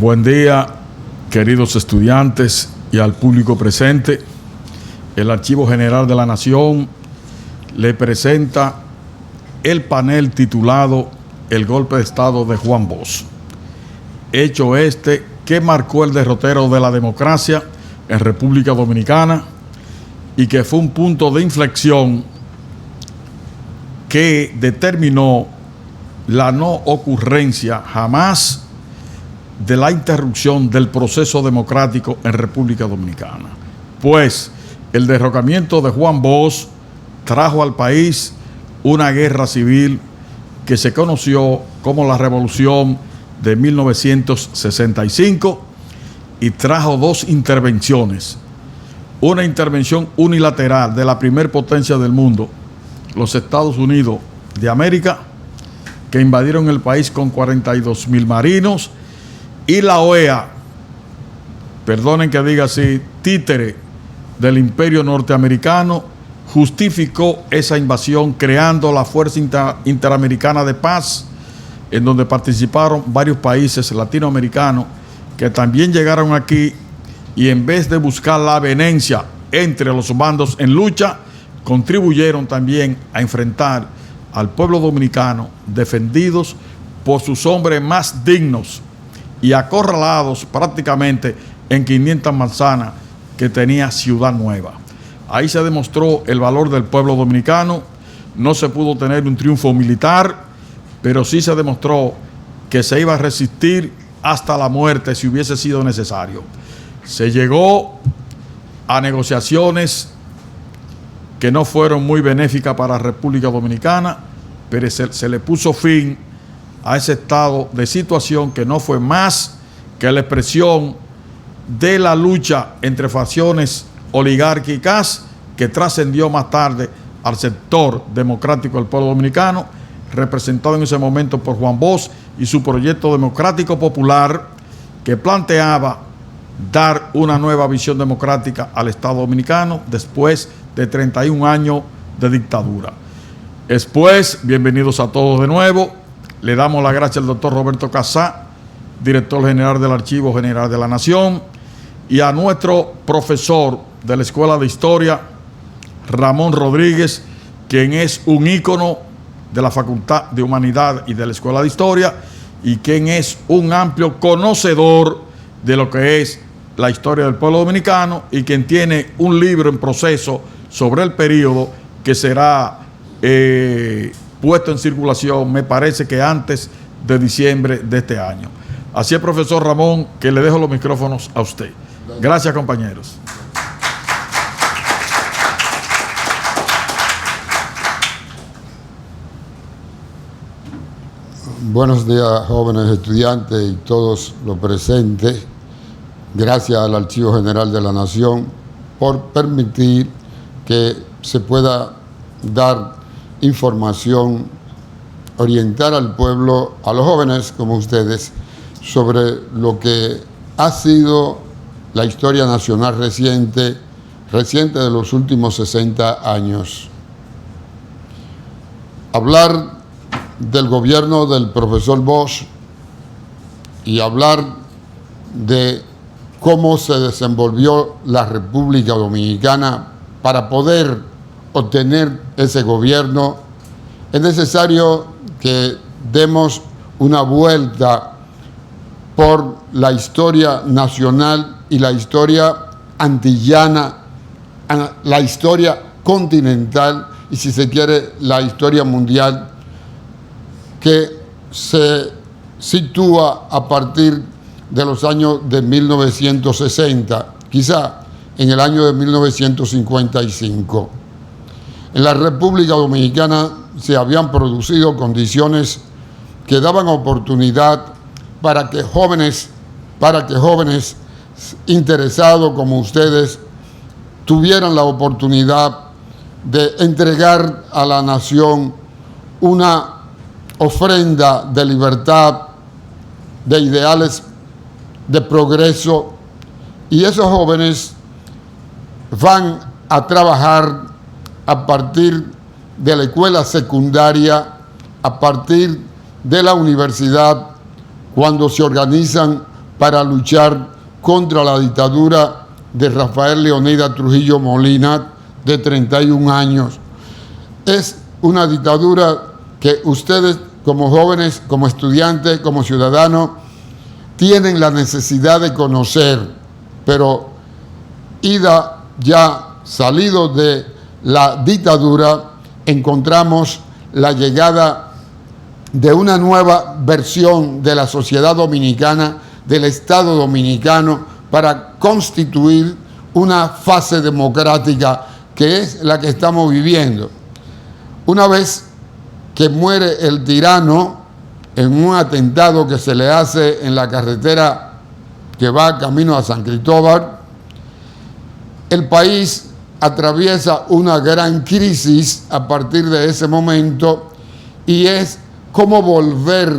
Buen día, queridos estudiantes y al público presente. El Archivo General de la Nación le presenta el panel titulado El golpe de Estado de Juan Bosch. Hecho este que marcó el derrotero de la democracia en República Dominicana y que fue un punto de inflexión que determinó la no ocurrencia jamás de la interrupción del proceso democrático en República Dominicana. Pues el derrocamiento de Juan Bosch trajo al país una guerra civil que se conoció como la Revolución de 1965 y trajo dos intervenciones. Una intervención unilateral de la primer potencia del mundo, los Estados Unidos de América, que invadieron el país con 42,000 marinos, y la OEA, perdonen que diga así, títere del imperio norteamericano, justificó esa invasión creando la Fuerza Interamericana de Paz, en donde participaron varios países latinoamericanos que también llegaron aquí y en vez de buscar la avenencia entre los bandos en lucha, contribuyeron también a enfrentar al pueblo dominicano, defendidos por sus hombres más dignos y acorralados prácticamente en 500 manzanas que tenía Ciudad Nueva. Ahí se demostró el valor del pueblo dominicano. No se pudo tener un triunfo militar, pero sí se demostró que se iba a resistir hasta la muerte si hubiese sido necesario. Se llegó a negociaciones que no fueron muy benéficas para la República Dominicana, pero se le puso fin a ese estado de situación que no fue más que la expresión de la lucha entre facciones oligárquicas que trascendió más tarde al sector democrático del pueblo dominicano, representado en ese momento por Juan Bosch y su proyecto democrático popular que planteaba dar una nueva visión democrática al Estado dominicano después de 31 años de dictadura. Después, bienvenidos a todos de nuevo. Le damos las gracias al doctor Roberto Casá, director general del Archivo General de la Nación, y a nuestro profesor de la Escuela de Historia, Ramón Rodríguez, quien es un ícono de la Facultad de Humanidad y de la Escuela de Historia, y quien es un amplio conocedor de lo que es la historia del pueblo dominicano y quien tiene un libro en proceso sobre el periodo que será puesto en circulación, me parece que antes de diciembre de este año. Así es, profesor Ramón, que le dejo los micrófonos a usted. Gracias, compañeros. Buenos días, jóvenes estudiantes y todos los presentes. Gracias al Archivo General de la Nación por permitir que se pueda dar información, orientar al pueblo, a los jóvenes como ustedes, sobre lo que ha sido la historia nacional reciente de los últimos 60 años. Hablar del gobierno del profesor Bosch y hablar de cómo se desenvolvió la República Dominicana para poder obtener ese gobierno, es necesario que demos una vuelta por la historia nacional y la historia antillana, la historia continental y, si se quiere, la historia mundial, que se sitúa a partir de los años de 1960, quizá en el año de 1955. En la República Dominicana se habían producido condiciones que daban oportunidad para que jóvenes interesados como ustedes tuvieran la oportunidad de entregar a la nación una ofrenda de libertad, de ideales de progreso, y esos jóvenes van a trabajar a partir de la escuela secundaria, a partir de la universidad, cuando se organizan para luchar contra la dictadura de Rafael Leónidas Trujillo Molina, de 31 años. Es una dictadura que ustedes, como jóvenes, como estudiantes, como ciudadanos, tienen la necesidad de conocer, pero ida ya salido de la dictadura, encontramos la llegada de una nueva versión de la sociedad dominicana, del Estado dominicano, para constituir una fase democrática que es la que estamos viviendo. Una vez que muere el tirano en un atentado que se le hace en la carretera que va camino a San Cristóbal, el país atraviesa una gran crisis a partir de ese momento, y es cómo volver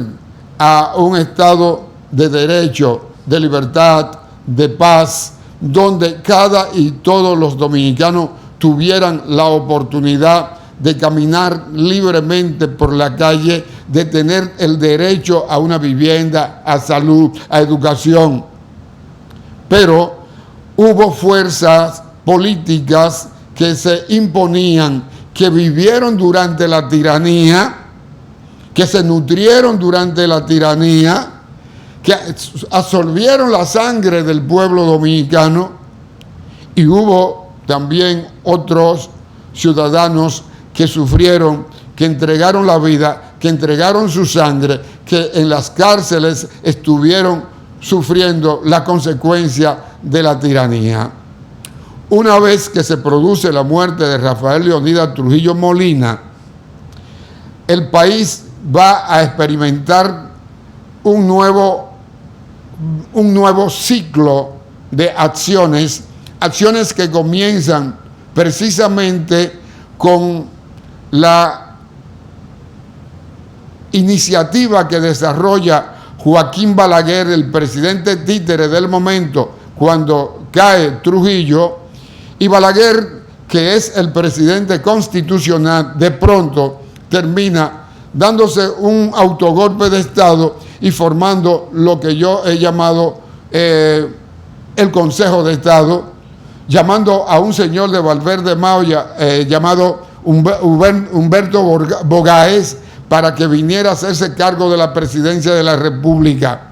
a un estado de derecho, de libertad, de paz, donde cada y todos los dominicanos tuvieran la oportunidad de caminar libremente por la calle, de tener el derecho a una vivienda, a salud, a educación. Pero hubo fuerzas políticas que se imponían, que vivieron durante la tiranía, que se nutrieron durante la tiranía, que absorbieron la sangre del pueblo dominicano, y hubo también otros ciudadanos que sufrieron, que entregaron la vida, que entregaron su sangre, que en las cárceles estuvieron sufriendo la consecuencia de la tiranía. Una vez que se produce la muerte de Rafael Leónidas Trujillo Molina, el país va a experimentar un nuevo ciclo de acciones que comienzan precisamente con la iniciativa que desarrolla Joaquín Balaguer, el presidente títere del momento, cuando cae Trujillo. Y Balaguer, que es el presidente constitucional, de pronto termina dándose un autogolpe de Estado y formando lo que yo he llamado el Consejo de Estado, llamando a un señor de Valverde Maya llamado Humberto Bogáez para que viniera a hacerse cargo de la presidencia de la República.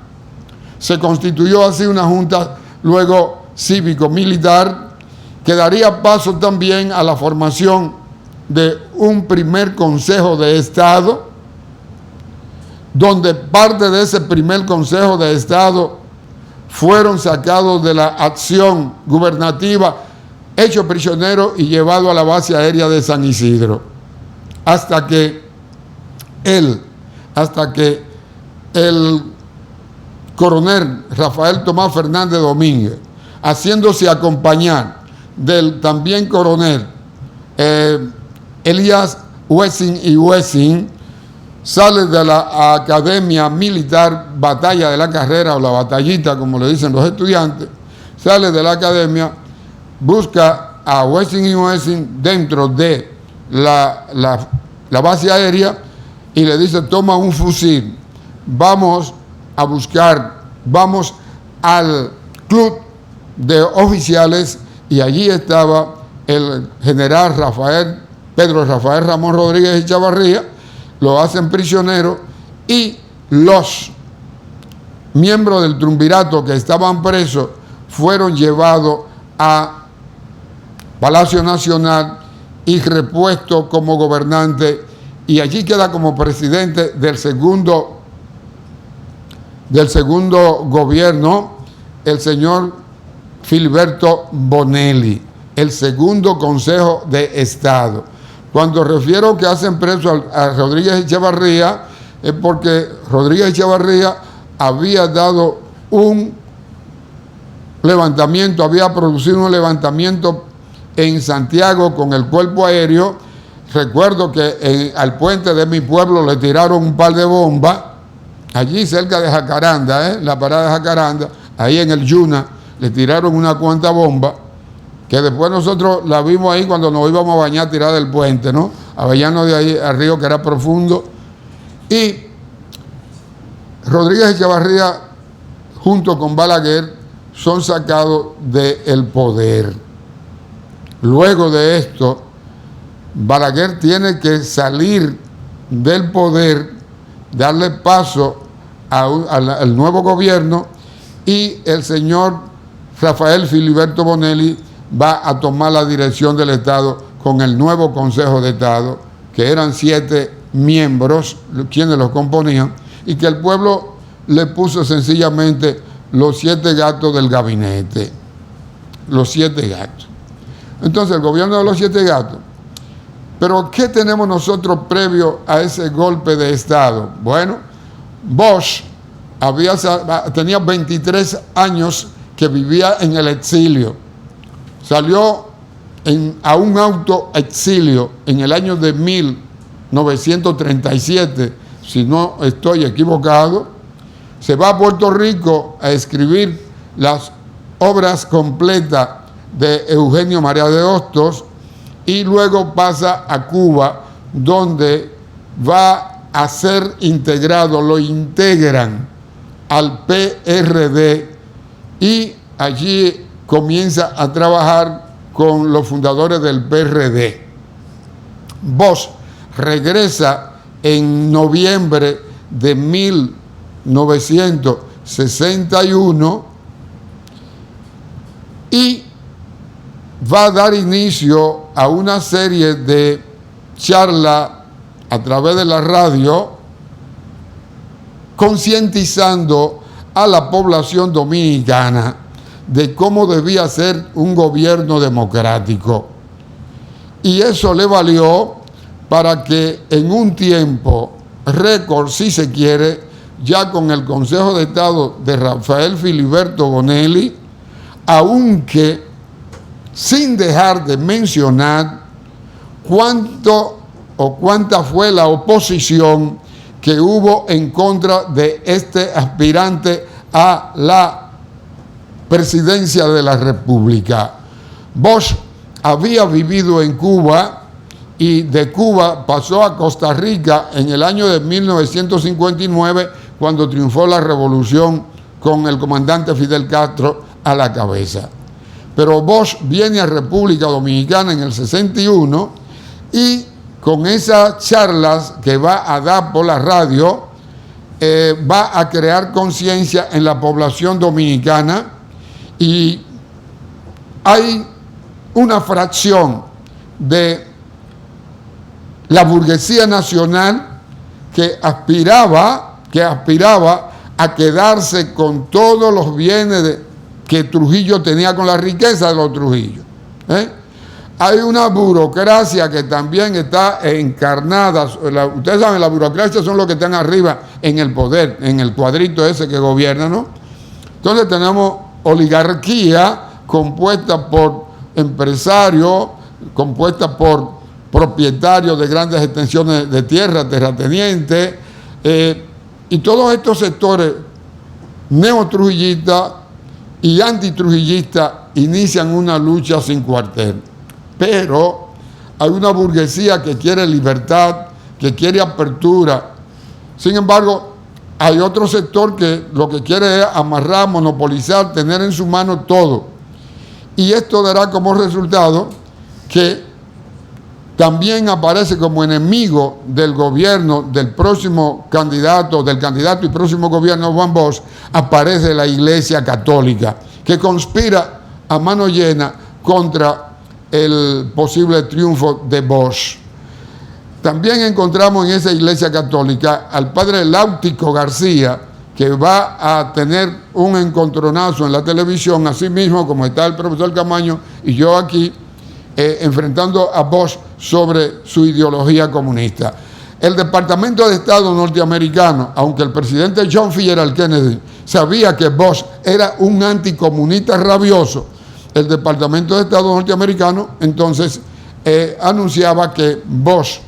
Se constituyó así una junta luego cívico-militar que daría paso también a la formación de un primer Consejo de Estado, donde parte de ese primer Consejo de Estado fueron sacados de la acción gubernativa, hechos prisioneros y llevados a la base aérea de San Isidro, hasta que el coronel Rafael Tomás Fernández Domínguez, haciéndose acompañar del también coronel Elías Wessing y Wessing, sale de la Academia Militar Batalla de la Carrera, o la batallita como le dicen los estudiantes, sale de la academia, busca a Wessing y Wessing dentro de la base aérea y le dice: toma un fusil, vamos a buscar, vamos al club de oficiales, y allí estaba el general Pedro Rafael Ramón Rodríguez Echavarría. Lo hacen prisionero y los miembros del triunvirato que estaban presos fueron llevados a Palacio Nacional y repuestos como gobernante, y allí queda como presidente del segundo gobierno el señor Filiberto Bonelli, el segundo Consejo de Estado. Cuando refiero que hacen preso a Rodríguez Echavarría, es porque Rodríguez Echavarría había dado un levantamiento, había producido un levantamiento en Santiago con el cuerpo aéreo. Recuerdo que al puente de mi pueblo le tiraron un par de bombas, allí cerca de Jacaranda, la parada de Jacaranda, ahí en el Yuna, le tiraron una cuanta bomba, que después nosotros la vimos ahí cuando nos íbamos a bañar tirada del puente, ¿no? A bañarnos de ahí al río, que era profundo. Y Rodríguez Echavarría, junto con Balaguer, son sacados del poder. Luego de esto, Balaguer tiene que salir del poder, darle paso al nuevo gobierno, y el señor Rafael Filiberto Bonelli va a tomar la dirección del Estado con el nuevo Consejo de Estado, que eran 7 miembros quienes los componían, y que el pueblo le puso sencillamente los 7 gatos del gabinete. Los 7 gatos. Entonces, el gobierno de los 7 gatos. Pero, ¿qué tenemos nosotros previo a ese golpe de Estado? Bueno, Bosch tenía 23 años que vivía en el exilio. Salió a un autoexilio en el año de 1937, si no estoy equivocado. Se va a Puerto Rico a escribir las obras completas de Eugenio María de Hostos, y luego pasa a Cuba, donde va a ser integrado, lo integran al PRD, y allí comienza a trabajar con los fundadores del PRD. Bosch regresa en noviembre de 1961 y va a dar inicio a una serie de charlas a través de la radio, concientizando a la población dominicana de cómo debía ser un gobierno democrático. Y eso le valió para que en un tiempo récord, si se quiere, ya con el Consejo de Estado de Rafael Filiberto Bonelli, aunque sin dejar de mencionar cuánta fue la oposición que hubo en contra de este aspirante a la presidencia de la República. Bosch había vivido en Cuba y de Cuba pasó a Costa Rica en el año de 1959, cuando triunfó la revolución con el comandante Fidel Castro a la cabeza. Pero Bosch viene a República Dominicana en el 61 y con esas charlas que va a dar por la radio, va a crear conciencia en la población dominicana, y hay una fracción de la burguesía nacional que aspiraba a quedarse con todos los bienes que Trujillo tenía, con la riqueza de los Trujillo. Hay una burocracia que también está encarnada. Ustedes saben, la burocracia son los que están arriba en el poder, en el cuadrito ese que gobierna, ¿no? Entonces tenemos oligarquía compuesta por empresarios, compuesta por propietarios de grandes extensiones de tierra, terratenientes, y todos estos sectores neotrujillistas y antitrujillistas inician una lucha sin cuartel. Pero hay una burguesía que quiere libertad, que quiere apertura. Sin embargo, hay otro sector que lo que quiere es amarrar, monopolizar, tener en su mano todo. Y esto dará como resultado que también aparece como enemigo del gobierno del próximo candidato, del candidato y próximo gobierno Juan Bosch, aparece la Iglesia Católica, que conspira a mano llena contra el posible triunfo de Bosch. También encontramos en esa Iglesia Católica al padre Láutico García, que va a tener un encontronazo en la televisión, así mismo como está el profesor Camaño y yo aquí, enfrentando a Bosch sobre su ideología comunista. El Departamento de Estado norteamericano, aunque el presidente John F. Kennedy sabía que Bosch era un anticomunista rabioso, el Departamento de Estado norteamericano entonces anunciaba que Bosch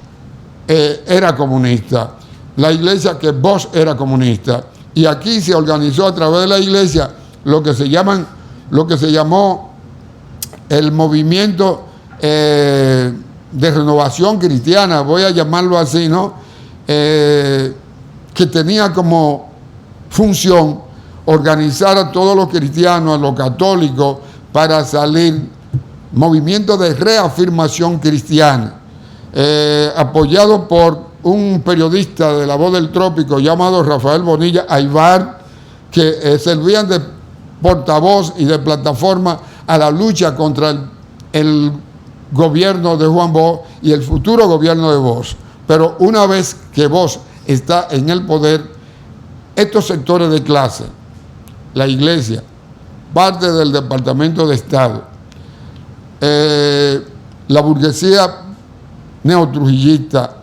era comunista, la iglesia que Bosch era comunista, y aquí se organizó a través de la iglesia lo que se llamó el movimiento de renovación cristiana, voy a llamarlo así, ¿no? Que tenía como función organizar a todos los cristianos, a los católicos, para salir movimiento de reafirmación cristiana, apoyado por un periodista de La Voz del Trópico llamado Rafael Bonilla Aybar, que servían de portavoz y de plataforma a la lucha contra el gobierno de Juan Bosch y el futuro gobierno de Bosch. Pero una vez que Bosch está en el poder, estos sectores de clase, la iglesia, parte del Departamento de Estado, la burguesía neotrujillista,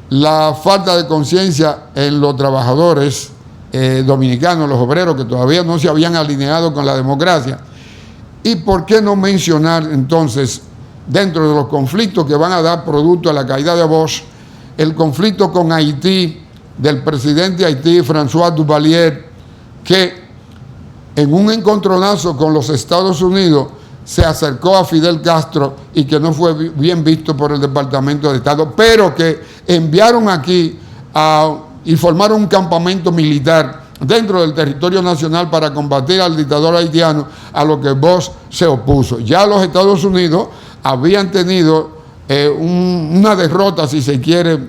la falta de conciencia en los trabajadores dominicanos, los obreros que todavía no se habían alineado con la democracia. ¿Y por qué no mencionar entonces, dentro de los conflictos que van a dar producto a la caída de Bosch, el conflicto con Haití, del presidente de Haití, François Duvalier, que en un encontronazo con los Estados Unidos se acercó a Fidel Castro y que no fue bien visto por el Departamento de Estado, pero que enviaron aquí y formaron un campamento militar dentro del territorio nacional para combatir al dictador haitiano, a lo que Bosch se opuso. Ya los Estados Unidos habían tenido una derrota, si se quiere,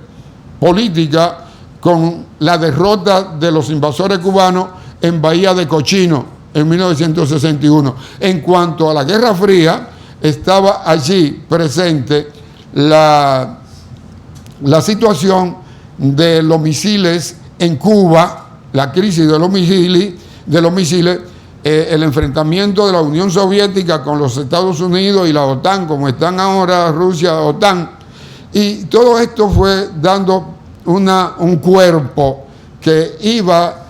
política, con la derrota de los invasores cubanos en Bahía de Cochino en 1961. En cuanto a la Guerra Fría, estaba allí presente la situación de los misiles en Cuba, la crisis de los misiles, el enfrentamiento de la Unión Soviética con los Estados Unidos y la OTAN, como están ahora Rusia, OTAN, y todo esto fue dando un cuerpo que iba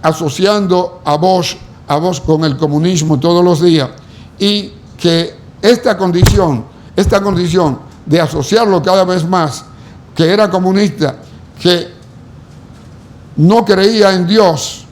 asociando a Bosch con el comunismo todos los días, y que esta condición de asociarlo cada vez más, que era comunista, que no creía en Dios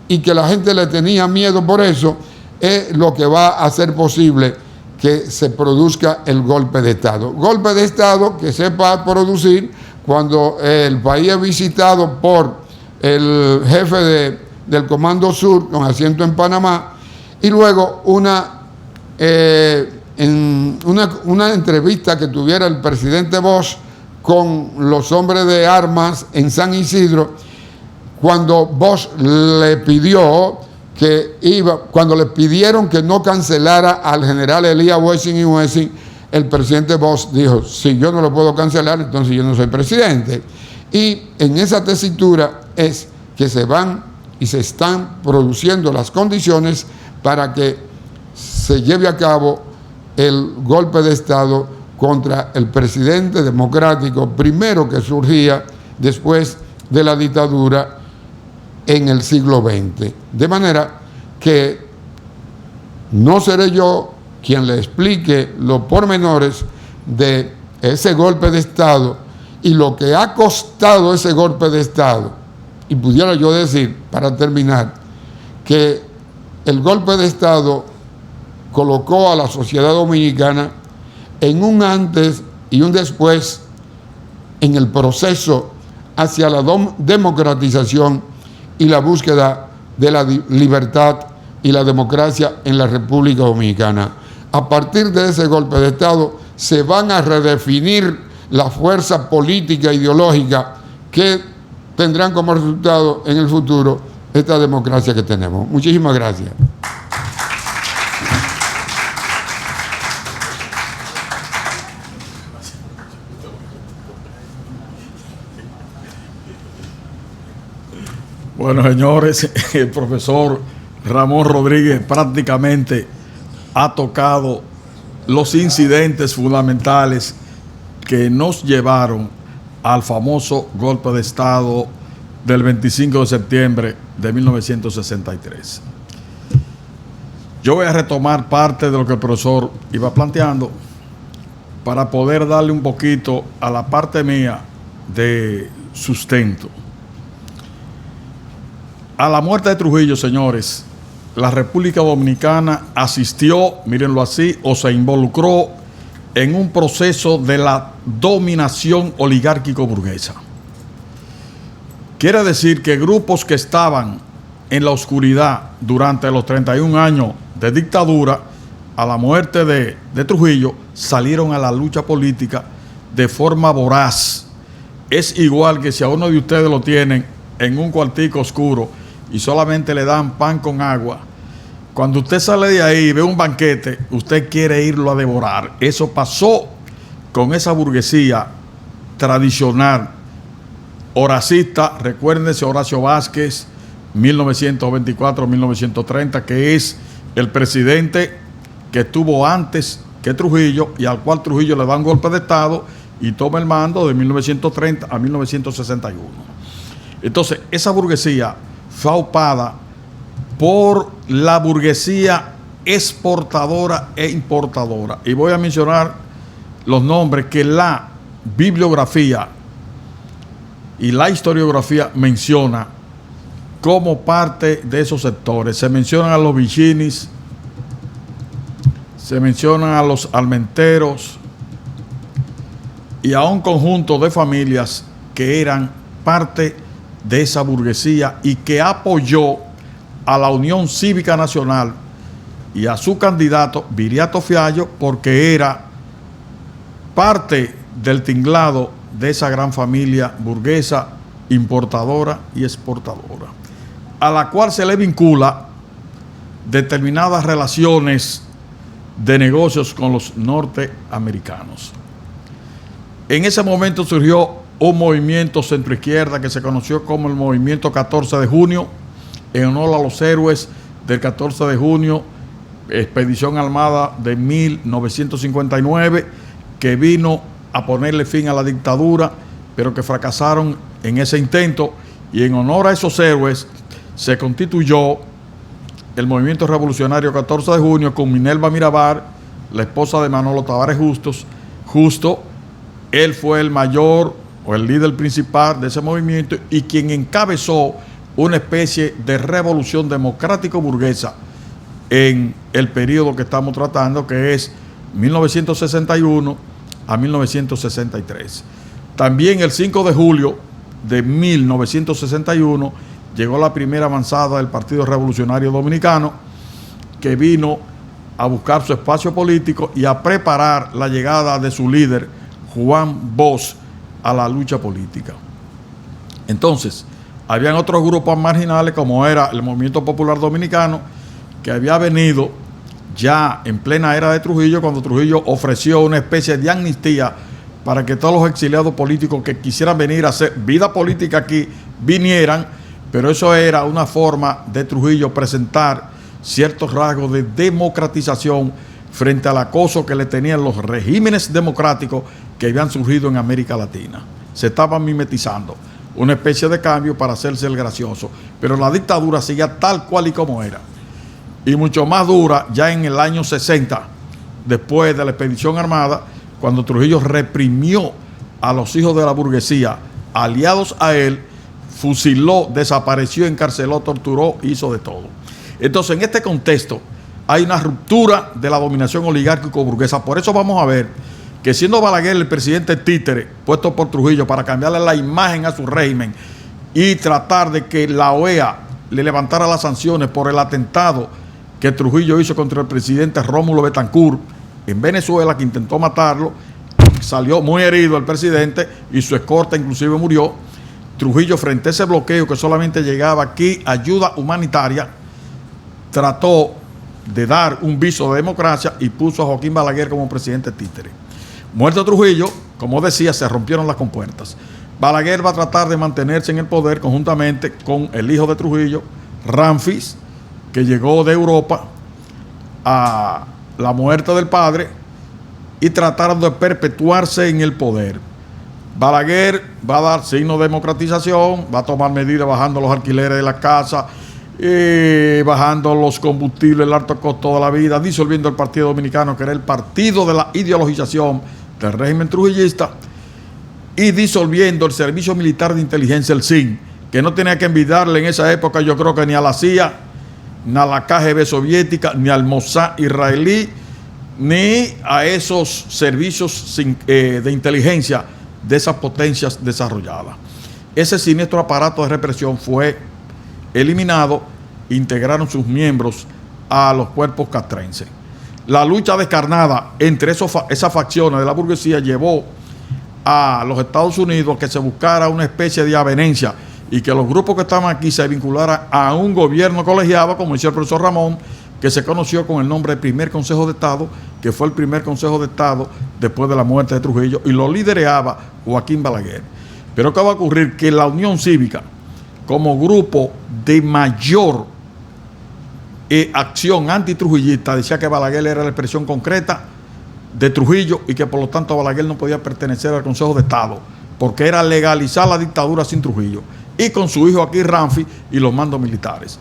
y que la gente le tenía miedo por eso, es lo que va a hacer posible que se produzca el golpe de Estado. Golpe de Estado que se va a producir cuando el país es visitado por el jefe del Comando Sur, con asiento en Panamá, y luego en una entrevista que tuviera el presidente Bosch con los hombres de armas en San Isidro, cuando Bosch cuando le pidieron que no cancelara al general Elías Wessing y Wessing, el presidente Bosch dijo: si yo no lo puedo cancelar, entonces yo no soy presidente. Y en esa tesitura es que se van y se están produciendo las condiciones para que se lleve a cabo el golpe de Estado contra el presidente democrático primero que surgía después de la dictadura en el siglo XX. De manera que no seré yo quien le explique los pormenores de ese golpe de Estado y lo que ha costado ese golpe de Estado. Y pudiera yo decir, para terminar, que el golpe de Estado colocó a la sociedad dominicana en un antes y un después en el proceso hacia la democratización y la búsqueda de la libertad y la democracia en la República Dominicana. A partir de ese golpe de Estado se van a redefinir la fuerza política e ideológica que tendrán como resultado en el futuro esta democracia que tenemos. Muchísimas gracias. Bueno, señores, el profesor Ramón Rodríguez prácticamente ha tocado los incidentes fundamentales que nos llevaron al famoso golpe de Estado del 25 de septiembre de 1963. Yo voy a retomar parte de lo que el profesor iba planteando para poder darle un poquito a la parte mía de sustento. A la muerte de Trujillo, señores, la República Dominicana asistió, mírenlo así, o se involucró en un proceso de la dominación oligárquico-burguesa. Quiere decir que grupos que estaban en la oscuridad durante los 31 años de dictadura, a la muerte de Trujillo, salieron a la lucha política de forma voraz. Es igual que si a uno de ustedes lo tienen en un cuartico oscuro y solamente le dan pan con agua, cuando usted sale de ahí y ve un banquete, usted quiere irlo a devorar. Eso pasó con esa burguesía tradicional, horacista. Recuérdense Horacio Vázquez, 1924-1930, que es el presidente que estuvo antes que Trujillo y al cual Trujillo le da un golpe de Estado y toma el mando de 1930 a 1961. Entonces, esa burguesía fue aupada por la burguesía exportadora e importadora. Y voy a mencionar los nombres que la bibliografía y la historiografía menciona como parte de esos sectores. Se mencionan a los Vicchinis, se mencionan a los Almenteros y a un conjunto de familias que eran parte de esa burguesía y que apoyó a la Unión Cívica Nacional y a su candidato Viriato Fiallo, porque era parte del tinglado de esa gran familia burguesa, importadora y exportadora, a la cual se le vincula determinadas relaciones de negocios con los norteamericanos. En ese momento surgió un movimiento centroizquierda que se conoció como el Movimiento 14 de Junio, en honor a los héroes del 14 de junio, Expedición Armada de 1959, que vino a ponerle fin a la dictadura, pero que fracasaron en ese intento, y en honor a esos héroes se constituyó el Movimiento Revolucionario 14 de Junio con Minerva Mirabal, la esposa de Manolo Tavares Justo. Él fue el mayor o el líder principal de ese movimiento y quien encabezó una especie de revolución democrático-burguesa en el periodo que estamos tratando, que es 1961 a 1963. También el 5 de julio de 1961 llegó la primera avanzada del Partido Revolucionario Dominicano, que vino a buscar su espacio político y a preparar la llegada de su líder, Juan Bosch, a la lucha política. Entonces, habían otros grupos marginales, como era el Movimiento Popular Dominicano, que había venido ya en plena era de Trujillo, cuando Trujillo ofreció una especie de amnistía para que todos los exiliados políticos que quisieran venir a hacer vida política aquí vinieran, pero eso era una forma de Trujillo presentar ciertos rasgos de democratización frente al acoso que le tenían los regímenes democráticos que habían surgido en América Latina. Se estaban mimetizando, una especie de cambio para hacerse el gracioso, pero la dictadura seguía tal cual y como era, y mucho más dura ya en el año 60, después de la expedición armada, cuando Trujillo reprimió a los hijos de la burguesía aliados a él, fusiló, desapareció, encarceló, torturó, hizo de todo. Entonces, en este contexto hay una ruptura de la dominación oligárquico-burguesa. Por eso vamos a ver que, siendo Balaguer el presidente títere puesto por Trujillo para cambiarle la imagen a su régimen y tratar de que la OEA le levantara las sanciones por el atentado que Trujillo hizo contra el presidente Rómulo Betancourt en Venezuela, que intentó matarlo, salió muy herido el presidente y su escorta inclusive murió. Trujillo, frente a ese bloqueo que solamente llegaba aquí ayuda humanitaria, trató de dar un viso de democracia y puso a Joaquín Balaguer como presidente títere. Muerto Trujillo, como decía, se rompieron las compuertas. Balaguer va a tratar de mantenerse en el poder conjuntamente con el hijo de Trujillo, Ramfis, que llegó de Europa a la muerte del padre, y trataron de perpetuarse en el poder. Balaguer va a dar signos de democratización, va a tomar medidas bajando los alquileres de la casa, bajando los combustibles, el alto costo de la vida, disolviendo el Partido Dominicano, que era el partido de la ideologización del régimen trujillista, y disolviendo el Servicio Militar de Inteligencia, el SIN, que no tenía que envidiarle en esa época, yo creo que ni a la CIA, ni a la KGB soviética, ni al Mossad israelí, ni a esos servicios de inteligencia de esas potencias desarrolladas. Ese siniestro aparato de represión fue eliminado integraron sus miembros a los cuerpos castrenses. La lucha descarnada entre esas facciones de la burguesía llevó a los Estados Unidos a que se buscara una especie de avenencia y que los grupos que estaban aquí se vincularan a un gobierno colegiado, como decía el profesor Ramón, que se conoció con el nombre de Primer Consejo de Estado, que fue el primer Consejo de Estado después de la muerte de Trujillo, y lo lideraba Joaquín Balaguer. Pero ¿qué va a ocurrir? Que la Unión Cívica, como grupo de mayor acción antitrujillista, decía que Balaguer era la expresión concreta de Trujillo y que por lo tanto Balaguer no podía pertenecer al Consejo de Estado, porque era legalizar la dictadura sin Trujillo, y con su hijo aquí Ramfi y los mandos militares.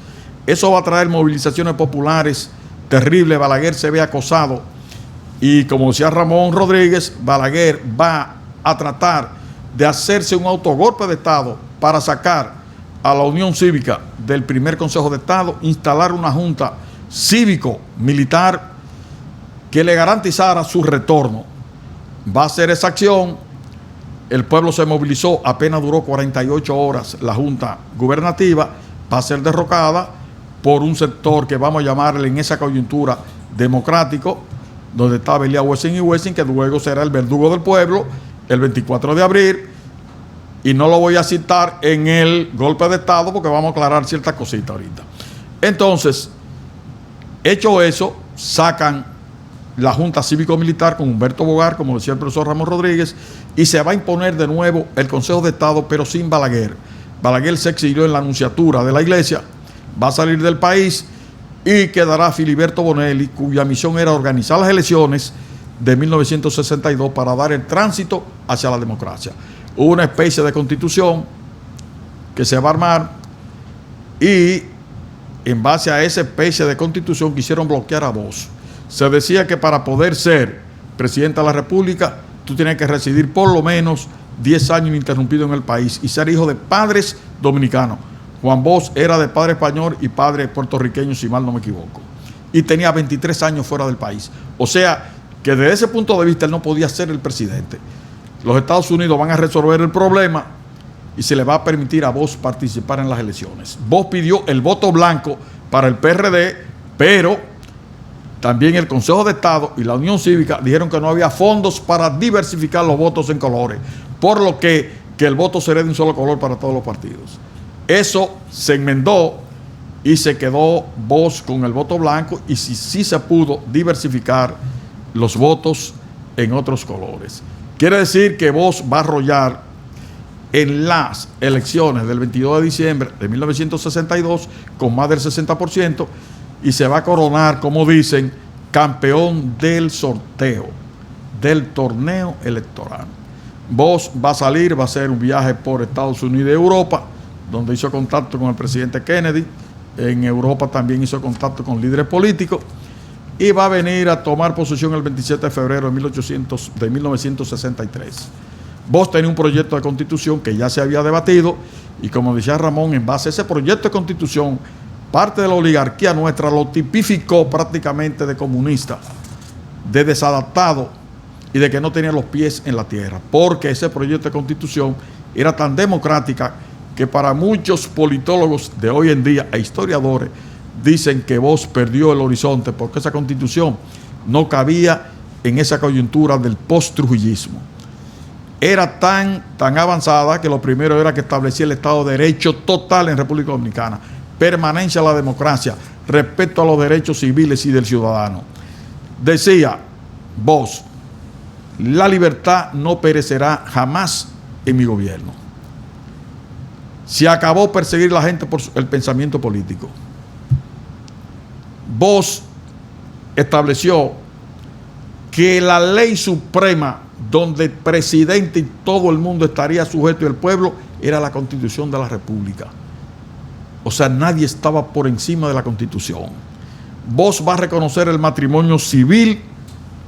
Eso va a traer movilizaciones populares terribles. Balaguer se ve acosado y, como decía Ramón Rodríguez, Balaguer va a tratar de hacerse un autogolpe de Estado para sacar a la Unión Cívica del primer Consejo de Estado, instalar una junta cívico-militar que le garantizara su retorno. Va a hacer esa acción. El pueblo se movilizó, apenas duró 48 horas la junta gubernativa, va a ser derrocada por un sector que vamos a llamarle en esa coyuntura democrático, donde estaba Elia Wessing y Wessing, que luego será el verdugo del pueblo el 24 de abril, y no lo voy a citar en el golpe de Estado porque vamos a aclarar ciertas cositas ahorita. Entonces, hecho eso, sacan la Junta Cívico-Militar con Humberto Bogar, como decía el profesor Ramón Rodríguez, y se va a imponer de nuevo el Consejo de Estado, pero sin Balaguer. Balaguer se exilió en la Nunciatura de la Iglesia, va a salir del país y quedará Filiberto Bonelli, cuya misión era organizar las elecciones de 1962 para dar el tránsito hacia la democracia. Hubo una especie de constitución que se va a armar y en base a esa especie de constitución quisieron bloquear a Bosch. Se decía que para poder ser presidente de la República tú tienes que residir por lo menos 10 años ininterrumpido en el país y ser hijo de padres dominicanos. Juan Bosch era de padre español y padre puertorriqueño, si mal no me equivoco, y tenía 23 años fuera del país. O sea que desde ese punto de vista él no podía ser el presidente. Los Estados Unidos van a resolver el problema y se le va a permitir a Bosch participar en las elecciones. Bosch pidió el voto blanco para el PRD, pero también el Consejo de Estado y la Unión Cívica dijeron que no había fondos para diversificar los votos en colores, por lo que el voto sería de un solo color para todos los partidos. Eso se enmendó y se quedó Bosch con el voto blanco, y sí se pudo diversificar los votos en otros colores. Quiere decir que Bosch va a arrollar en las elecciones del 22 de diciembre de 1962 con más del 60% y se va a coronar, como dicen, campeón del sorteo, del torneo electoral. Bosch va a salir, va a hacer un viaje por Estados Unidos y Europa, donde hizo contacto con el presidente Kennedy. En Europa también hizo contacto con líderes políticos y va a venir a tomar posesión el 27 de febrero de 1963. Bosch tenía un proyecto de constitución que ya se había debatido y, como decía Ramón, en base a ese proyecto de constitución, parte de la oligarquía nuestra lo tipificó prácticamente de comunista, de desadaptado y de que no tenía los pies en la tierra, porque ese proyecto de constitución era tan democrática que para muchos politólogos de hoy en día e historiadores dicen que Bosch perdió el horizonte porque esa constitución no cabía en esa coyuntura del post-trujillismo. Era tan avanzada que lo primero era que establecía el Estado de Derecho total en República Dominicana, permanencia de la democracia, respeto a los derechos civiles y del ciudadano. Decía Bosch, la libertad no perecerá jamás en mi gobierno. Se acabó perseguir a la gente por el pensamiento político. Bosch estableció que la ley suprema donde el presidente y todo el mundo estaría sujeto y el pueblo era la Constitución de la República. O sea, nadie estaba por encima de la Constitución. Bosch va a reconocer el matrimonio civil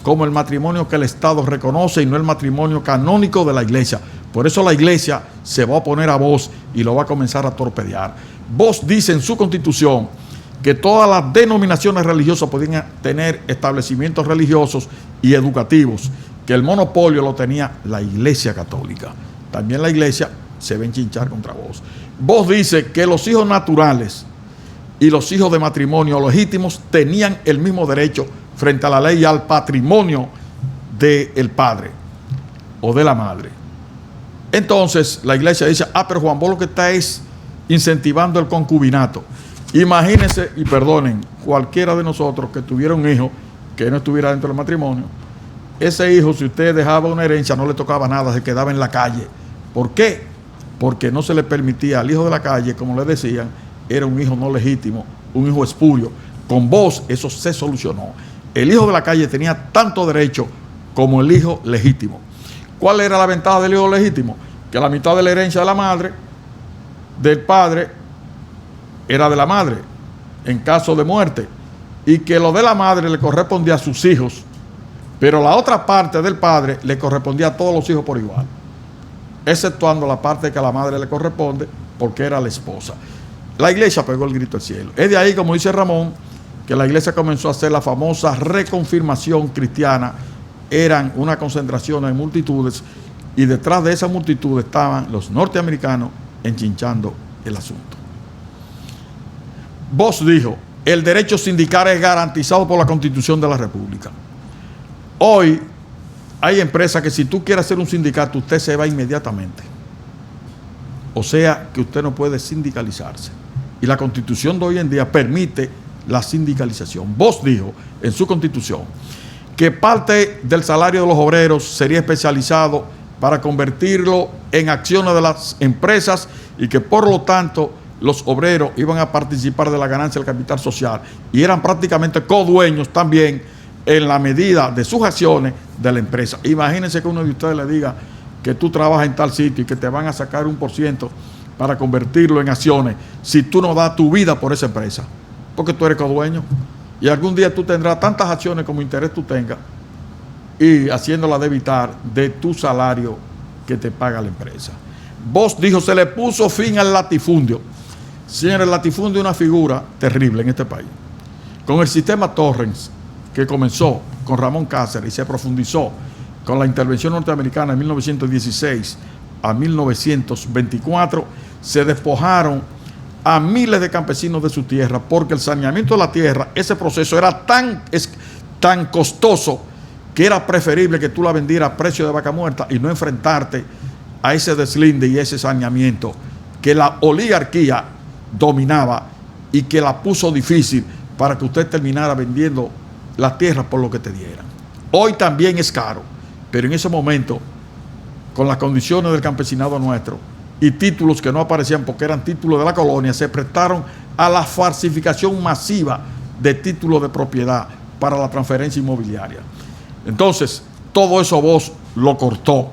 como el matrimonio que el Estado reconoce y no el matrimonio canónico de la Iglesia. Por eso la Iglesia se va a oponer a Bosch y lo va a comenzar a torpedear. Bosch dice en su Constitución que todas las denominaciones religiosas podían tener establecimientos religiosos y educativos, que el monopolio lo tenía la Iglesia Católica. También la Iglesia se va a enchinchar contra Bosch. Bosch dice que los hijos naturales y los hijos de matrimonio legítimos tenían el mismo derecho frente a la ley al patrimonio del padre o de la madre. Entonces la iglesia dice, pero Juan Bosch lo que está es incentivando el concubinato. Imagínense, y perdonen, cualquiera de nosotros que tuviera un hijo que no estuviera dentro del matrimonio, ese hijo, si usted dejaba una herencia, no le tocaba nada, se quedaba en la calle. ¿Por qué? Porque no se le permitía al hijo de la calle, como le decían, era un hijo no legítimo, un hijo espurio. Con vos eso se solucionó. El hijo de la calle tenía tanto derecho como el hijo legítimo. ¿Cuál era la ventaja del hijo legítimo? Que la mitad de la herencia de la madre, del padre, era de la madre, en caso de muerte, y que lo de la madre le correspondía a sus hijos, pero la otra parte del padre le correspondía a todos los hijos por igual, exceptuando la parte que a la madre le corresponde, porque era la esposa. La iglesia pegó el grito al cielo. Es de ahí, como dice Ramón, que la iglesia comenzó a hacer la famosa reconfirmación cristiana. Eran una concentración de multitudes, y detrás de esa multitud estaban los norteamericanos enchinchando el asunto. Bosch dijo, el derecho sindical es garantizado por la Constitución de la República. Hoy hay empresas que si tú quieres hacer un sindicato, usted se va inmediatamente. O sea que usted no puede sindicalizarse. Y la Constitución de hoy en día permite la sindicalización. Bosch dijo en su Constitución que parte del salario de los obreros sería especializado para convertirlo en acciones de las empresas y que por lo tanto los obreros iban a participar de la ganancia del capital social y eran prácticamente codueños también en la medida de sus acciones de la empresa. Imagínense que uno de ustedes le diga que tú trabajas en tal sitio y que te van a sacar 1% para convertirlo en acciones si tú no das tu vida por esa empresa, porque tú eres codueño. Y algún día tú tendrás tantas acciones como interés tú tengas y haciéndola debitar de tu salario que te paga la empresa. Bosch dijo, se le puso fin al latifundio. Señores, el latifundio es una figura terrible en este país. Con el sistema Torrens, que comenzó con Ramón Cáceres y se profundizó con la intervención norteamericana en 1916 a 1924, se despojaron a miles de campesinos de su tierra, porque el saneamiento de la tierra, ese proceso era tan costoso que era preferible que tú la vendieras a precio de vaca muerta y no enfrentarte a ese deslinde y ese saneamiento que la oligarquía dominaba y que la puso difícil para que usted terminara vendiendo las tierras por lo que te dieran. Hoy también es caro, pero en ese momento, con las condiciones del campesinado nuestro y títulos que no aparecían porque eran títulos de la colonia, se prestaron a la falsificación masiva de títulos de propiedad para la transferencia inmobiliaria. Entonces, todo eso Bosch lo cortó.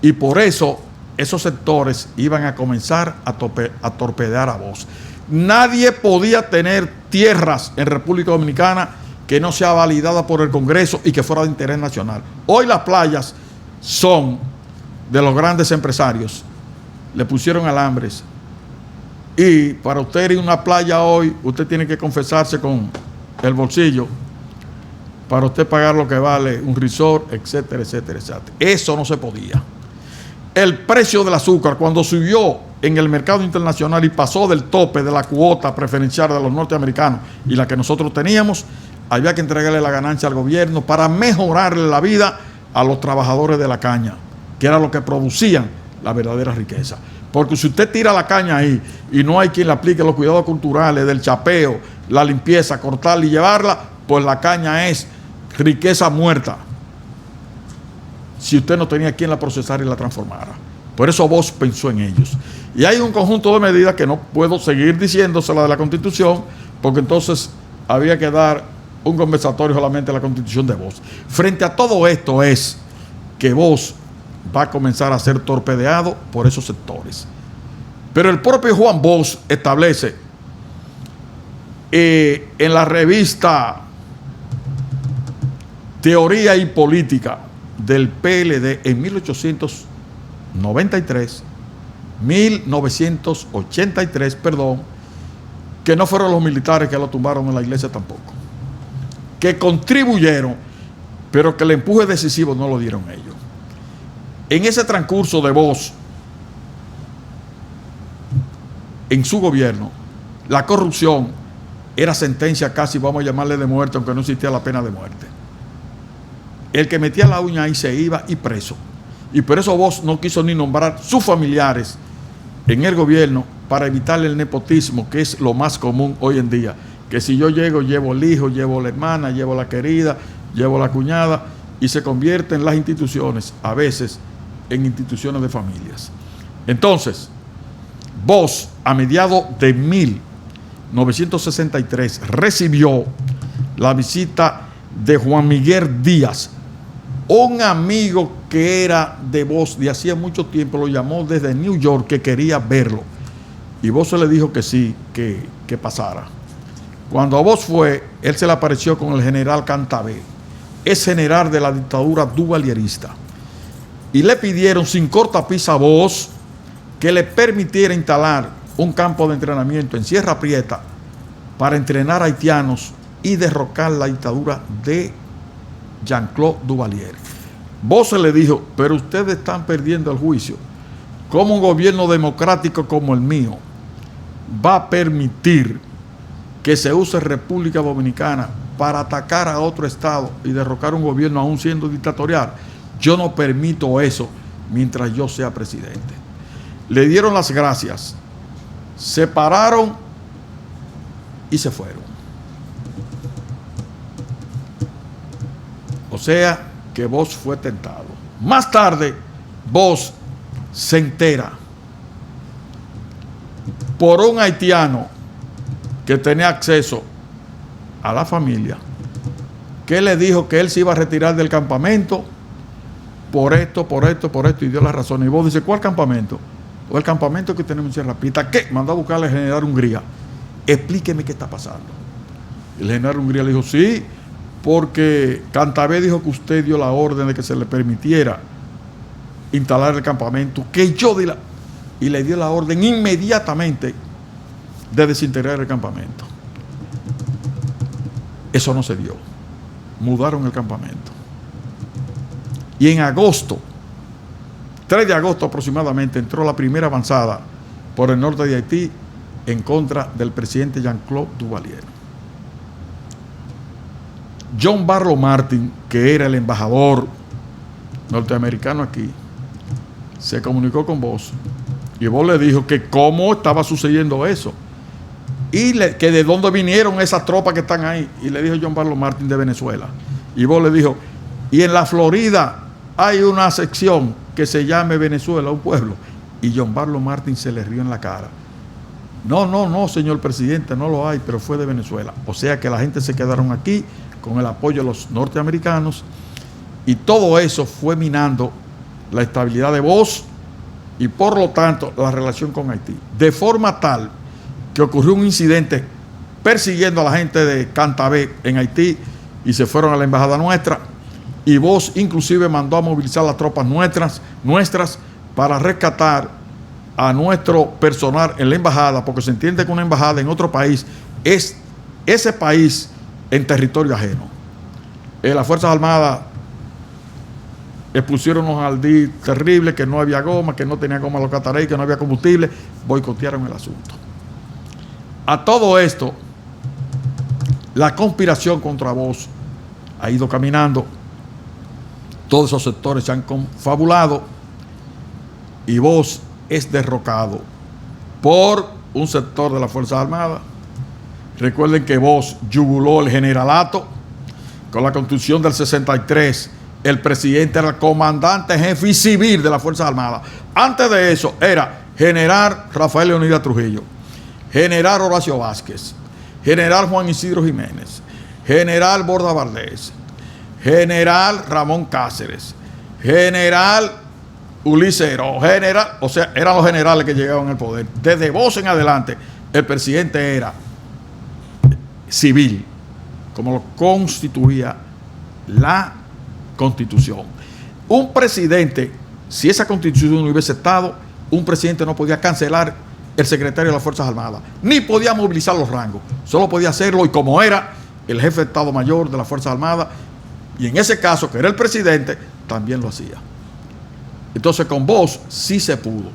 Y por eso esos sectores iban a comenzar a torpedear a Bosch. Nadie podía tener tierras en República Dominicana que no sea validada por el Congreso y que fuera de interés nacional. Hoy las playas son de los grandes empresarios. Le pusieron alambres. Y para usted ir a una playa hoy, usted tiene que confesarse con el bolsillo para usted pagar lo que vale un resort, etcétera, etcétera, etcétera. Eso no se podía. El precio del azúcar, cuando subió en el mercado internacional y pasó del tope de la cuota preferencial de los norteamericanos y la que nosotros teníamos, había que entregarle la ganancia al gobierno para mejorarle la vida a los trabajadores de la caña, que era lo que producían la verdadera riqueza. Porque si usted tira la caña ahí y no hay quien le aplique los cuidados culturales del chapeo, la limpieza, cortarla y llevarla, pues la caña es riqueza muerta, si usted no tenía quien la procesara y la transformara. Por eso Bosch pensó en ellos. Y hay un conjunto de medidas que no puedo seguir diciéndosela de la Constitución, porque entonces había que dar un conversatorio solamente a la Constitución de Bosch. Frente a todo esto es que Bosch va a comenzar a ser torpedeado por esos sectores. Pero el propio Juan Bosch establece en la revista Teoría y Política del PLD en 1983, que no fueron los militares que lo tumbaron en la iglesia tampoco, que contribuyeron, pero que el empuje decisivo no lo dieron ellos. En ese transcurso de Bosch, en su gobierno, la corrupción era sentencia casi, vamos a llamarle de muerte, aunque no existía la pena de muerte. El que metía la uña ahí se iba y preso. Y por eso Bosch no quiso ni nombrar sus familiares en el gobierno para evitar el nepotismo, que es lo más común hoy en día. Que si yo llego, llevo el hijo, llevo la hermana, llevo la querida, llevo la cuñada, y se convierten las instituciones, a veces, en instituciones de familias. Entonces, Bosch, a mediados de 1963, recibió la visita de Juan Miguel Díaz, un amigo que era de Bosch de hacía mucho tiempo, lo llamó desde New York, que quería verlo. Y Bosch le dijo que sí, que pasara. Cuando Bosch fue, él se le apareció con el general Cantabé, es general de la dictadura duvalierista. Y le pidieron sin cortapisa a Bosch que le permitiera instalar un campo de entrenamiento en Sierra Prieta para entrenar haitianos y derrocar la dictadura de Jean-Claude Duvalier. Bosch le dijo, pero ustedes están perdiendo el juicio. ¿Cómo un gobierno democrático como el mío va a permitir que se use República Dominicana para atacar a otro estado y derrocar un gobierno aún siendo dictatorial? Yo no permito eso mientras yo sea presidente. Le dieron las gracias, se pararon y se fueron. O sea que Bosch fue tentado. Más tarde, Bosch se entera por un haitiano que tenía acceso a la familia, que le dijo que él se iba a retirar del campamento por esto, y dio la razón. Y Bosch dice, ¿cuál campamento? O el campamento que tenemos en Sierra Prieta. ¿Qué? Mandó a buscarle al general Hungría. Explíqueme qué está pasando. El general Hungría le dijo, sí, porque Cantabé dijo que usted dio la orden de que se le permitiera instalar el campamento, que yo di y le dio la orden inmediatamente de desintegrar el campamento. Eso no se dio. Mudaron el campamento. Y en agosto, 3 de agosto aproximadamente, entró la primera avanzada por el norte de Haití en contra del presidente Jean-Claude Duvalier. John Barlow Martin, que era el embajador norteamericano aquí, se comunicó con Bosch y Bosch le dijo que cómo estaba sucediendo eso y que de dónde vinieron esas tropas que están ahí. Y le dijo John Barlow Martin, de Venezuela. Y Bosch le dijo, y en la Florida hay una sección que se llame Venezuela, un pueblo. Y John Barlow Martin se le rió en la cara. No, señor presidente, no lo hay, pero fue de Venezuela. O sea que la gente se quedaron aquí con el apoyo de los norteamericanos, y todo eso fue minando la estabilidad de Bosch y por lo tanto la relación con Haití, de forma tal que ocurrió un incidente persiguiendo a la gente de Cantabé en Haití y se fueron a la embajada nuestra, y Bosch inclusive mandó a movilizar las tropas nuestras para rescatar a nuestro personal en la embajada, porque se entiende que una embajada en otro país es ese país en territorio ajeno. Las Fuerzas Armadas expusieron unos aldí terribles, que no había goma, que no tenía goma los catarí, que no había combustible, boicotearon el asunto. A todo esto, la conspiración contra Bosch ha ido caminando, todos esos sectores se han confabulado y Bosch es derrocado por un sector de las Fuerzas Armadas. Recuerden que Bosch yuguló el generalato. Con la Constitución del 63, el presidente era el comandante jefe y civil de las Fuerzas Armadas. Antes de eso era general Rafael Leonidas Trujillo, general Horacio Vázquez, general Juan Isidro Jiménez, general Borda Valdés, general Ramón Cáceres, general Ulises Heró, o sea, eran los generales que llegaban al poder. Desde Bosch en adelante, el presidente era civil, como lo constituía la Constitución. Un presidente, si esa Constitución no hubiese estado, un presidente no podía cancelar el secretario de las Fuerzas Armadas, ni podía movilizar los rangos, solo podía hacerlo, y como era el jefe de Estado Mayor de las Fuerzas Armadas, y en ese caso, que era el presidente, también lo hacía. Entonces con Bosch sí se pudo.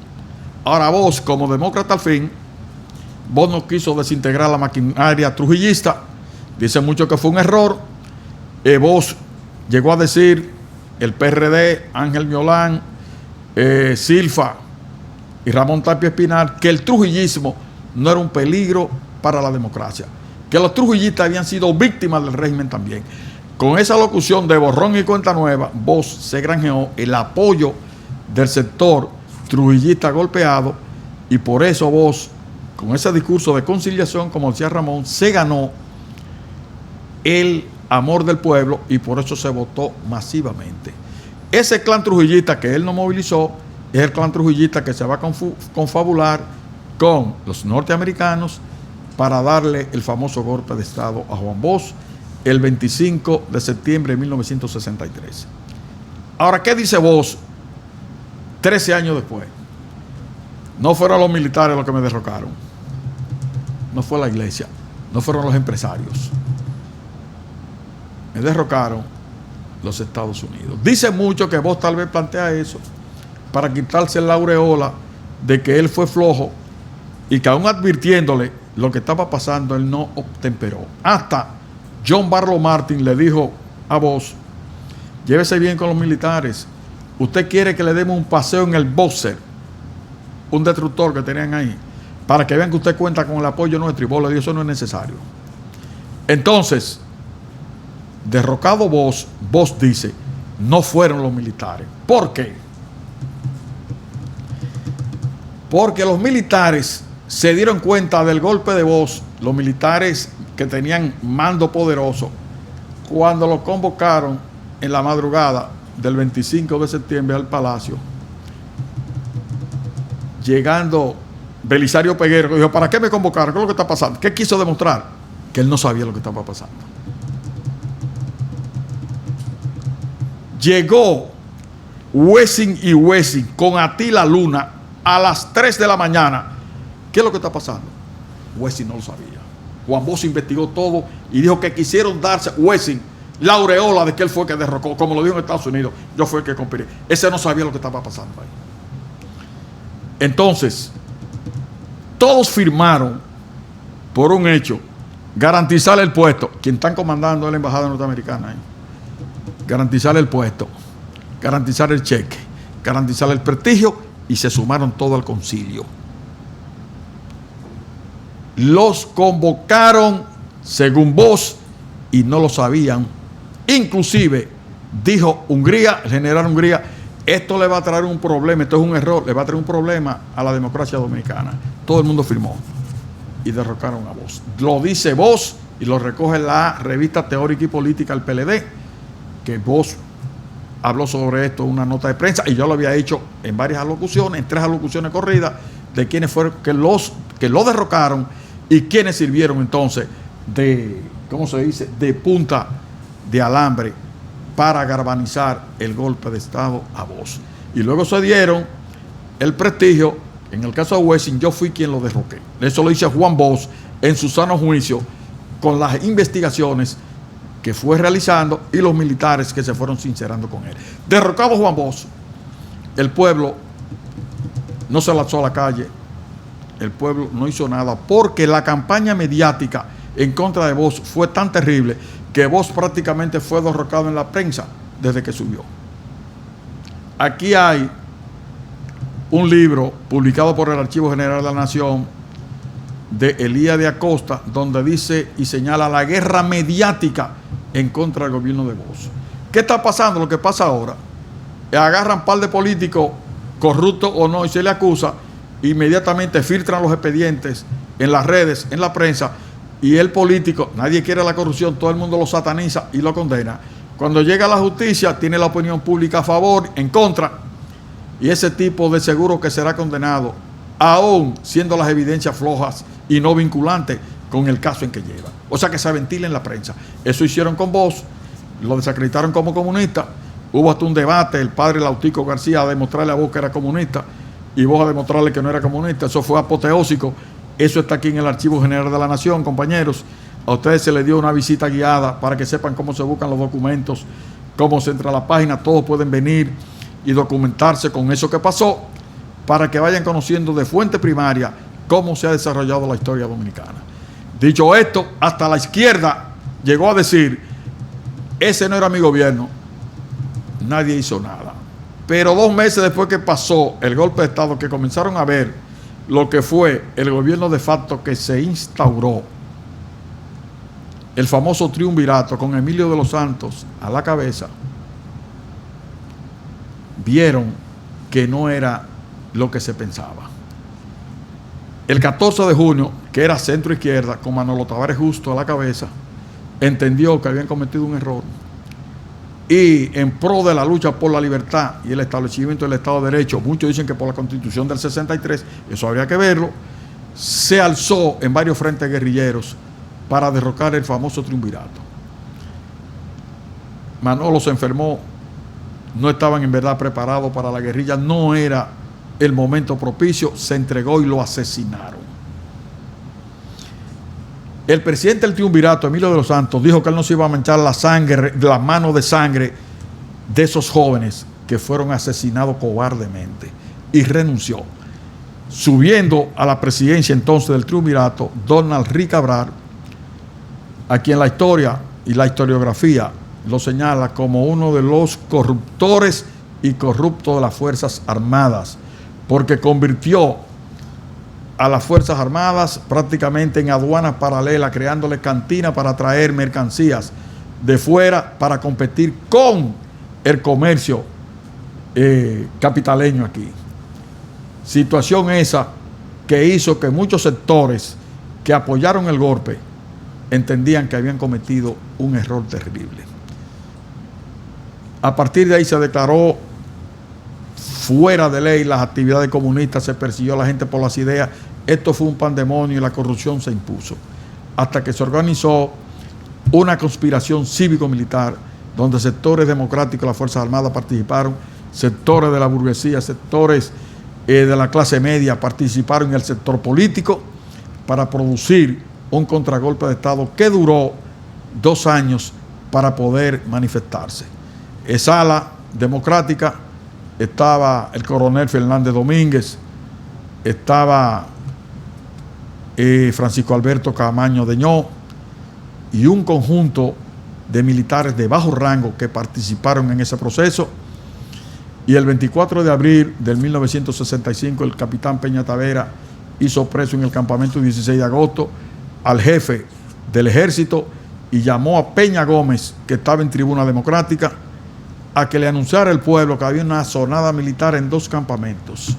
Ahora Bosch, como demócrata al fin, Vos no quiso desintegrar la maquinaria trujillista. Dice mucho que fue un error. Vos llegó a decir el PRD, Ángel Miolán, Silfa y Ramón Tapia Espinal, que el trujillismo no era un peligro para la democracia, que los trujillistas habían sido víctimas del régimen también. Con esa locución de borrón y cuenta nueva, vos se granjeó el apoyo del sector trujillista golpeado, y por eso vos, con ese discurso de conciliación, como decía Ramón, se ganó el amor del pueblo y por eso se votó masivamente. Ese clan trujillista que él no movilizó es el clan trujillista que se va a confabular con los norteamericanos para darle el famoso golpe de Estado a Juan Bosch el 25 de septiembre de 1963. Ahora, ¿qué dice Bosch 13 años después? No fueron los militares los que me derrocaron, no fue la iglesia, no fueron los empresarios, me derrocaron los Estados Unidos. Dice mucho que Bosch tal vez plantea eso para quitarse la aureola de que él fue flojo y que aún advirtiéndole lo que estaba pasando, él no obtemperó. Hasta John Barlow Martin le dijo a Bosch: llévese bien con los militares, usted quiere que le demos un paseo en el Boxer, un destructor que tenían ahí, para que vean que usted cuenta con el apoyo nuestro. Y Bosch le dijo: eso no es necesario. Entonces, derrocado Bosch, Bosch dice: no fueron los militares. ¿Por qué? Porque los militares se dieron cuenta del golpe de Bosch, los militares que tenían mando poderoso, cuando los convocaron en la madrugada del 25 de septiembre al Palacio. Llegando Belisario Peguero, dijo: ¿para qué me convocaron? ¿Qué es lo que está pasando? ¿Qué quiso demostrar? Que él no sabía lo que estaba pasando. Llegó Wessing y Wessing con Atila Luna a las 3 de la mañana. ¿Qué es lo que está pasando? Wessing no lo sabía. Juan Bosch investigó todo y dijo que quisieron darse Wessing la aureola de que él fue el que derrocó, como lo dijo en Estados Unidos: yo fui el que conspiré. Ese no sabía lo que estaba pasando ahí. Entonces, todos firmaron por un hecho: garantizar el puesto. Quien están comandando es la embajada norteamericana ahí. Garantizar el puesto, garantizar el cheque, garantizar el prestigio, y se sumaron todos al concilio. Los convocaron según Bosch y no lo sabían. Inclusive dijo Hungría, el general Hungría: esto le va a traer un problema, esto es un error, le va a traer un problema a la democracia dominicana. Todo el mundo firmó y derrocaron a Bosch. Lo dice Bosch y lo recoge la revista Teórica y Política, el PLD, que Bosch habló sobre esto en una nota de prensa, y yo lo había hecho en varias alocuciones, en 3 alocuciones corridas, de quienes fueron que lo derrocaron y quienes sirvieron entonces de, ¿cómo se dice?, de punta de alambre para galvanizar el golpe de Estado a Bosch. Y luego se dieron el prestigio. En el caso de Wessing, yo fui quien lo derroqué. Eso lo dice Juan Bosch en su sano juicio, con las investigaciones que fue realizando y los militares que se fueron sincerando con él. Derrocado Juan Bosch, el pueblo no se lanzó a la calle, el pueblo no hizo nada, porque la campaña mediática en contra de Bosch fue tan terrible que Bosch prácticamente fue derrocado en la prensa desde que subió. Aquí hay un libro publicado por el Archivo General de la Nación de Elías de Acosta, donde dice y señala la guerra mediática en contra del gobierno de Bosch. ¿Qué está pasando? Lo que pasa ahora: agarran un par de políticos, corruptos o no, y se le acusa, inmediatamente filtran los expedientes en las redes, en la prensa, y el político, nadie quiere la corrupción, todo el mundo lo sataniza y lo condena. Cuando llega a la justicia, tiene la opinión pública a favor, en contra, y ese tipo de seguro que será condenado, aún siendo las evidencias flojas y no vinculantes con el caso en que lleva. O sea, que se ventila en la prensa. Eso hicieron con Bosch, lo desacreditaron como comunista. Hubo hasta un debate, el padre Lautico García a demostrarle a Bosch que era comunista y Bosch a demostrarle que no era comunista. Eso fue apoteósico. Eso está aquí en el Archivo General de la Nación, compañeros. A ustedes se les dio una visita guiada para que sepan cómo se buscan los documentos, cómo se entra a la página. Todos pueden venir y documentarse con eso que pasó, para que vayan conociendo de fuente primaria cómo se ha desarrollado la historia dominicana. Dicho esto, hasta la izquierda llegó a decir, ese no era mi gobierno, nadie hizo nada. Pero 2 meses después que pasó el golpe de Estado, que comenzaron a ver lo que fue el gobierno de facto que se instauró, el famoso triunvirato con Emilio de los Santos a la cabeza, vieron que no era lo que se pensaba. El 14 de junio, que era centro izquierda, con Manolo Tavares Justo a la cabeza, entendió que habían cometido un error y en pro de la lucha por la libertad y el establecimiento del Estado de Derecho, muchos dicen que por la Constitución del 63, eso habría que verlo, se alzó en varios frentes guerrilleros para derrocar el famoso triunvirato. Manolo se enfermó, no estaban en verdad preparados para la guerrilla, no era el momento propicio, se entregó y lo asesinaron. El presidente del triunvirato, Emilio de los Santos, dijo que él no se iba a manchar la sangre, las manos de sangre de esos jóvenes que fueron asesinados cobardemente, y renunció. Subiendo a la presidencia entonces del triunvirato, Donald Rick Cabral, a quien la historia y la historiografía lo señala como uno de los corruptores y corruptos de las Fuerzas Armadas, porque convirtió a las Fuerzas Armadas prácticamente en aduanas paralelas, creándole cantinas para traer mercancías de fuera para competir con el comercio capitaleño aquí. Situación esa que hizo que muchos sectores que apoyaron el golpe entendían que habían cometido un error terrible. A partir de ahí se declaró fuera de ley las actividades comunistas, se persiguió a la gente por las ideas. Esto fue un pandemonio y la corrupción se impuso. Hasta que se organizó una conspiración cívico-militar donde sectores democráticos de las Fuerzas Armadas participaron, sectores de la burguesía, sectores de la clase media participaron en el sector político para producir un contragolpe de Estado que duró 2 años para poder manifestarse. Esa ala democrática estaba el coronel Fernández Domínguez, estaba Francisco Alberto Camaño Deñó y un conjunto de militares de bajo rango que participaron en ese proceso. Y el 24 de abril del 1965 el capitán Peña Tavera hizo preso en el campamento 16 de agosto al jefe del ejército y llamó a Peña Gómez, que estaba en tribuna democrática, a que le anunciara al pueblo que había una sonada militar en 2 campamentos.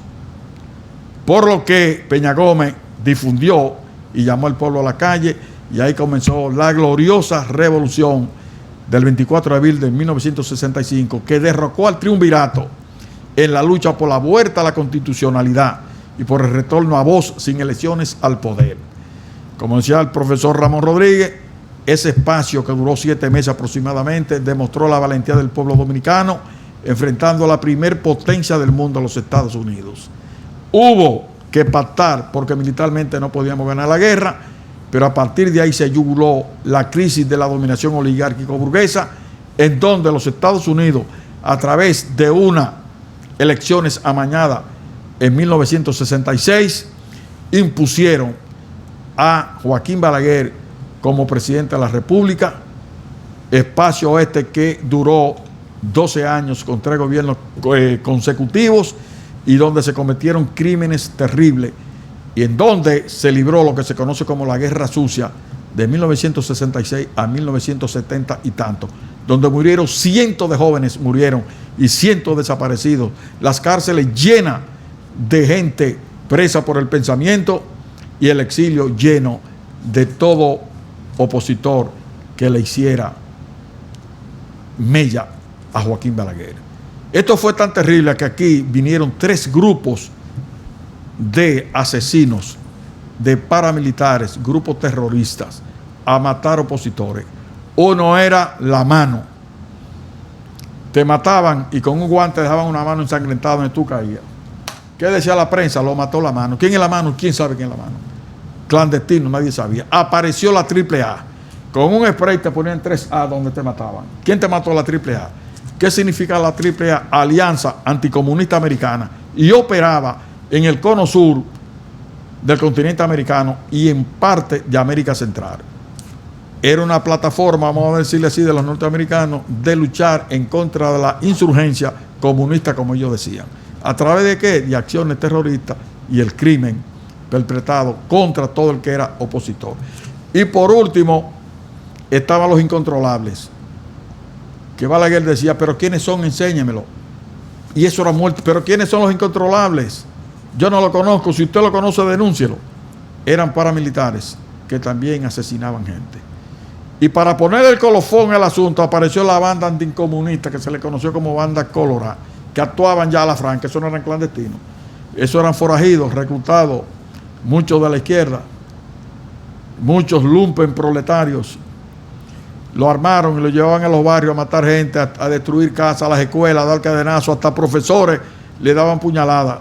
Por lo que Peña Gómez difundió y llamó al pueblo a la calle, y ahí comenzó la gloriosa revolución del 24 de abril de 1965, que derrocó al triunvirato en la lucha por la vuelta a la constitucionalidad y por el retorno a voz sin elecciones al poder. Como decía el profesor Ramón Rodríguez, ese espacio que duró 7 meses aproximadamente demostró la valentía del pueblo dominicano enfrentando a la primer potencia del mundo, a los Estados Unidos. Hubo que pactar porque militarmente no podíamos ganar la guerra, pero a partir de ahí se yuguló la crisis de la dominación oligárquico-burguesa, en donde los Estados Unidos, a través de unas elecciones amañadas en 1966, impusieron a Joaquín Balaguer como presidente de la República, espacio este que duró 12 años con 3 gobiernos consecutivos y donde se cometieron crímenes terribles y en donde se libró lo que se conoce como la Guerra Sucia de 1966 a 1970 y tanto, donde murieron cientos de jóvenes, murieron y cientos desaparecidos, las cárceles llenas de gente presa por el pensamiento y el exilio lleno de todo opositor que le hiciera mella a Joaquín Balaguer. Esto fue tan terrible que aquí vinieron 3 grupos de asesinos, de paramilitares, grupos terroristas, a matar opositores. Uno era La Mano. Te mataban y con un guante dejaban una mano ensangrentada donde tú caías. ¿Qué decía la prensa? Lo mató La Mano. ¿Quién es La Mano? ¿Quién sabe quién es La Mano? Clandestino, nadie sabía. Apareció la AAA. Con un spray te ponían 3A donde te mataban. ¿Quién te mató la AAA? ¿Qué significa la AAA? Alianza Anticomunista Americana. Y operaba en el cono sur del continente americano y en parte de América Central. Era una plataforma, vamos a decirle así, de los norteamericanos de luchar en contra de la insurgencia comunista, como ellos decían. ¿A través de qué? De acciones terroristas y el crimen perpetrado contra todo el que era opositor. Y por último, estaban los incontrolables, que Balaguer decía, pero ¿quiénes son? Enséñemelo. Y eso era muerte. Pero ¿quiénes son los incontrolables? Yo no lo conozco. Si usted lo conoce, denúncielo. Eran paramilitares que también asesinaban gente. Y para poner el colofón al asunto, apareció la banda anticomunista, que se le conoció como banda Colorada, que actuaban ya a la franca. Eso no eran clandestinos. Eso eran forajidos, reclutados, muchos de la izquierda, muchos lumpen proletarios. Lo armaron y lo llevaban a los barrios a matar gente, a destruir casas, a las escuelas, a dar cadenazo, hasta profesores le daban puñaladas.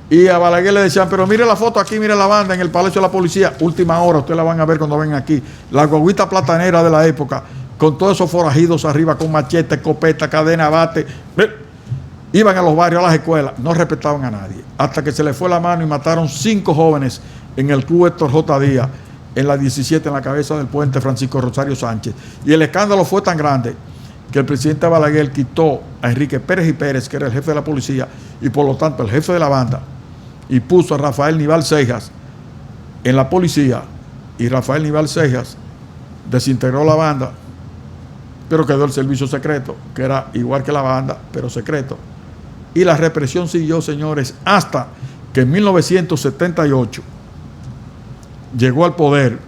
Y a Balaguer le decían, pero mire la foto aquí, mire la banda en el Palacio de la Policía. Última hora, ustedes la van a ver cuando vengan aquí. La guaguita platanera de la época, con todos esos forajidos arriba, con machete, escopeta, cadena, bate. Iban a los barrios, a las escuelas, no respetaban a nadie. Hasta que se les fue la mano y mataron 5 jóvenes en el Club Héctor J. Díaz, en la 17, en la cabeza del puente Francisco Rosario Sánchez. Y el escándalo fue tan grande que el presidente Balaguer quitó a Enrique Pérez y Pérez, que era el jefe de la policía, y por lo tanto el jefe de la banda, y puso a Rafael Nival Cejas en la policía, y Rafael Nival Cejas desintegró la banda, pero quedó el servicio secreto, que era igual que la banda, pero secreto. Y la represión siguió, señores, hasta que en 1978 llegó al poder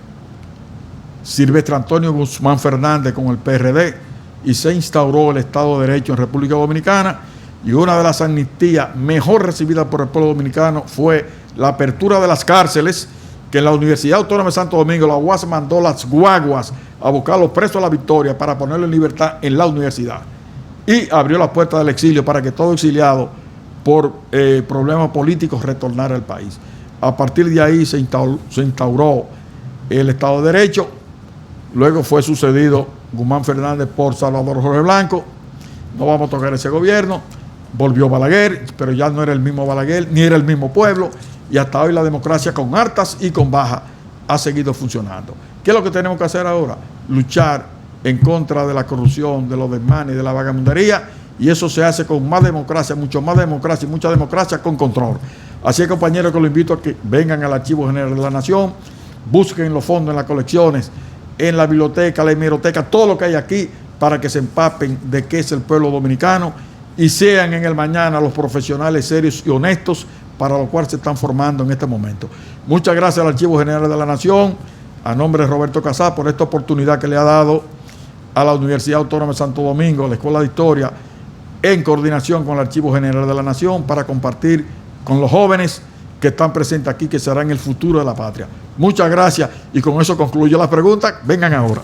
Silvestre Antonio Guzmán Fernández con el PRD y se instauró el Estado de Derecho en República Dominicana. Y una de las amnistías mejor recibidas por el pueblo dominicano fue la apertura de las cárceles, que en la Universidad Autónoma de Santo Domingo la UAS mandó las guaguas a buscar a los presos a La Victoria para ponerlos en libertad en la universidad. Y abrió la puerta del exilio para que todo exiliado por problemas políticos retornara al país. A partir de ahí se instauró el Estado de Derecho. Luego fue sucedido Guzmán Fernández por Salvador Jorge Blanco. No vamos a tocar ese gobierno. Volvió Balaguer, pero ya no era el mismo Balaguer, ni era el mismo pueblo. Y hasta hoy la democracia, con altas y con bajas, ha seguido funcionando. ¿Qué es lo que tenemos que hacer ahora? Luchar en contra de la corrupción, de los desmanes, de la vagabundería. Y eso se hace con más democracia, mucho más democracia y mucha democracia con control. Así es, compañeros, que los invito a que vengan al Archivo General de la Nación, busquen los fondos en las colecciones, en la biblioteca, la hemeroteca, todo lo que hay aquí, para que se empapen de qué es el pueblo dominicano y sean en el mañana los profesionales serios y honestos para los cuales se están formando en este momento. Muchas gracias al Archivo General de la Nación, a nombre de Roberto Casá, por esta oportunidad que le ha dado a la Universidad Autónoma de Santo Domingo, a la Escuela de Historia, en coordinación con el Archivo General de la Nación, para compartir con los jóvenes que están presentes aquí, que serán el futuro de la patria. Muchas gracias, y con eso concluyo la pregunta. Vengan ahora.